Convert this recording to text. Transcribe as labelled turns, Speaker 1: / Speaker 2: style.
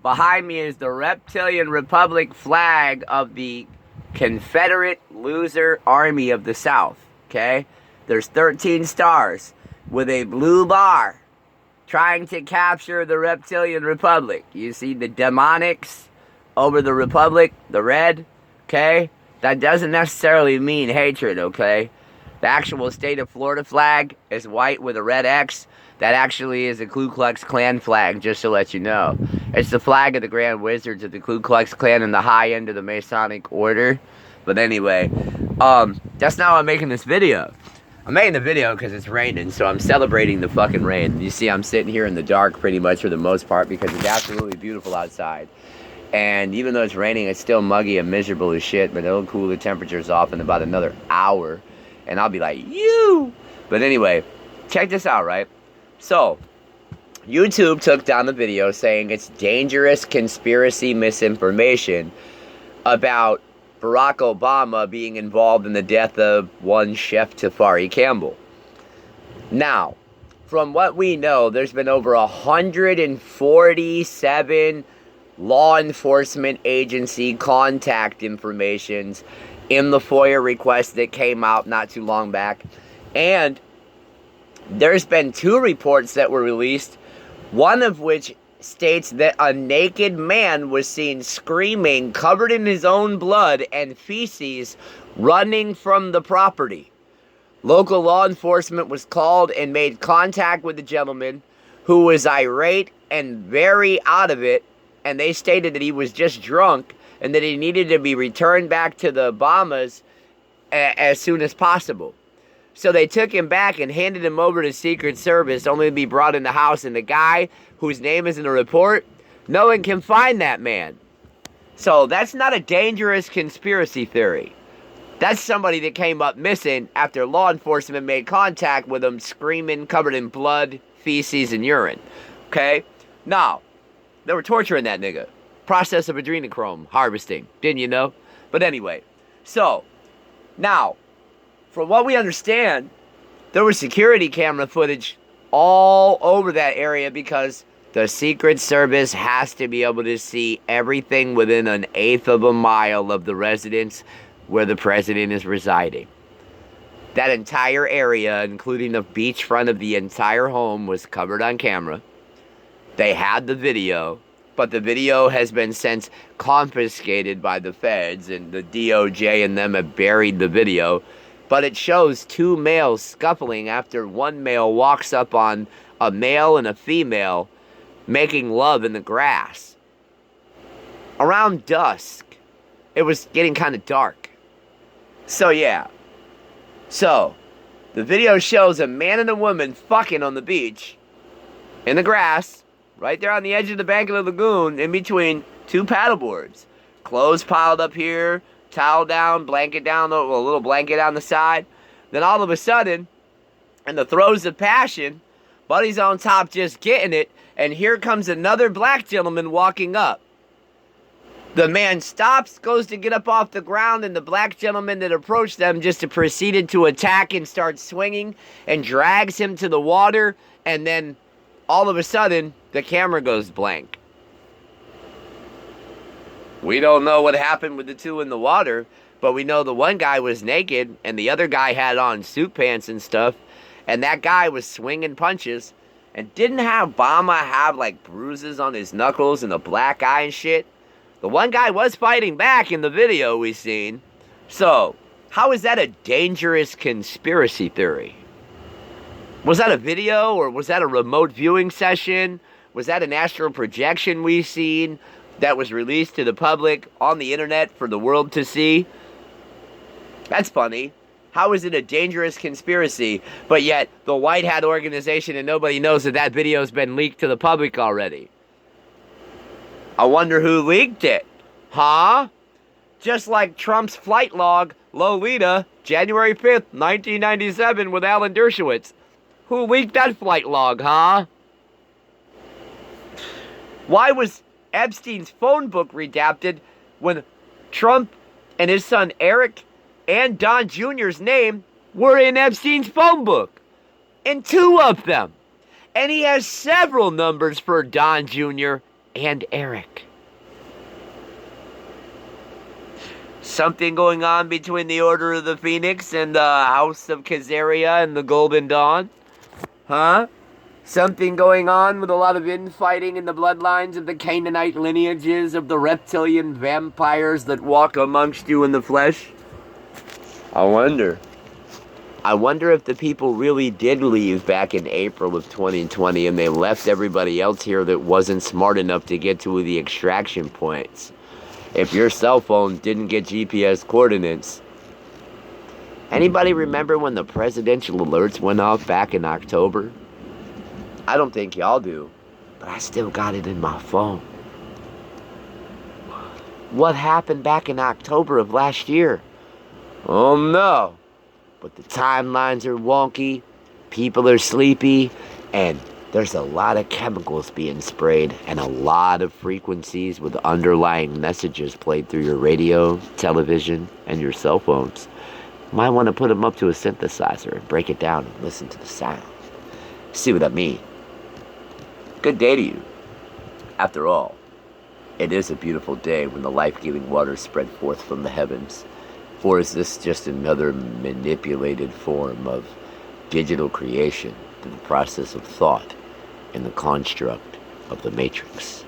Speaker 1: Behind me is the Reptilian Republic flag of the Confederate Loser Army of the South, okay? There's 13 stars with a blue bar trying to capture the Reptilian Republic. You see the demonics over the Republic, the red, okay? That doesn't necessarily mean hatred, okay? The actual state of Florida flag is white with a red X. That actually is a Ku Klux Klan flag, just to let you know. It's the flag of the Grand Wizards of the Ku Klux Klan and the high end of the Masonic Order. But anyway, that's not why I'm making this video. I'm making the video because it's raining, so I'm celebrating the fucking rain. You see, I'm sitting here in the dark pretty much for the most part because it's absolutely beautiful outside. And even though it's raining, it's still muggy and miserable as shit, but it'll cool the temperatures off in about another hour. And I'll be like, you! But anyway, check this out, right? So, YouTube took down the video saying it's dangerous conspiracy misinformation about Barack Obama being involved in the death of one Chef Tafari Campbell. Now, from what we know, there's been over 147 law enforcement agency contact informations in the FOIA request that came out not too long back. And there's been 2 reports that were released, one of which states that a naked man was seen screaming, covered in his own blood and feces, running from the property. Local law enforcement was called and made contact with the gentleman, who was irate and very out of it, and they stated that he was just drunk and that he needed to be returned back to the Bahamas as soon as possible. So they took him back and handed him over to Secret Service, only to be brought in the house. And the guy whose name is in the report, no one can find that man. So that's not a dangerous conspiracy theory. That's somebody that came up missing after law enforcement made contact with him, screaming, covered in blood, feces, and urine. Okay? Now, they were torturing that nigga. Process of adrenochrome harvesting. Didn't you know? But anyway, so, now, from what we understand, there was security camera footage all over that area because the Secret Service has to be able to see everything within an 1/8 of a mile of the residence where the president is residing. That entire area, including the beachfront of the entire home, was covered on camera. They had the video, but the video has been since confiscated by the feds, and the DOJ and them have buried the video. But it shows 2 males scuffling after one male walks up on a male and a female making love in the grass. Around dusk, it was getting kind of dark. So yeah. So, the video shows a man and a woman fucking on the beach, in the grass, right there on the edge of the bank of the lagoon, in between 2 paddleboards. Clothes piled up here, towel down, blanket down, a little blanket on the side. Then all of a sudden, in the throes of passion, Buddy's on top just getting it, and here comes another black gentleman walking up. The man stops, goes to get up off the ground, and the black gentleman that approached them just proceeded to attack and start swinging and drags him to the water, and then all of a sudden, the camera goes blank. We don't know what happened with the 2 in the water, but we know the one guy was naked and the other guy had on suit pants and stuff, and that guy was swinging punches. And didn't Obama have like bruises on his knuckles and a black eye and shit? The one guy was fighting back in the video we seen. So, how is that a dangerous conspiracy theory? Was that a video, or was that a remote viewing session? Was that an astral projection we seen that was released to the public on the internet for the world to see? That's funny. How is it a dangerous conspiracy, but yet the White Hat organization and nobody knows that that video's been leaked to the public already? I wonder who leaked it. Huh? Just like Trump's flight log, Lolita, January 5th, 1997 with Alan Dershowitz. Who leaked that flight log, huh? Why was Epstein's phone book redacted when Trump and his son Eric and Don Jr.'s name were in Epstein's phone book? And 2 of them. And he has several numbers for Don Jr. and Eric. Something going on between the Order of the Phoenix and the House of Khazaria and the Golden Dawn? Huh? Something going on with a lot of infighting in the bloodlines of the Canaanite lineages of the reptilian vampires that walk amongst you in the flesh? I wonder. I wonder if the people really did leave back in April of 2020 and they left everybody else here that wasn't smart enough to get to the extraction points. If your cell phone didn't get GPS coordinates. Anybody remember when the presidential alerts went off back in October? I don't think y'all do, but I still got it in my phone. What happened back in October of last year? Oh no, but the timelines are wonky, people are sleepy, and there's a lot of chemicals being sprayed and a lot of frequencies with underlying messages played through your radio, television, and your cell phones. You might want to put them up to a synthesizer and break it down and listen to the sound. See what I mean? Good day to you. After all, it is a beautiful day when the life-giving waters spread forth from the heavens. Or is this just another manipulated form of digital creation through the process of thought in the construct of the Matrix?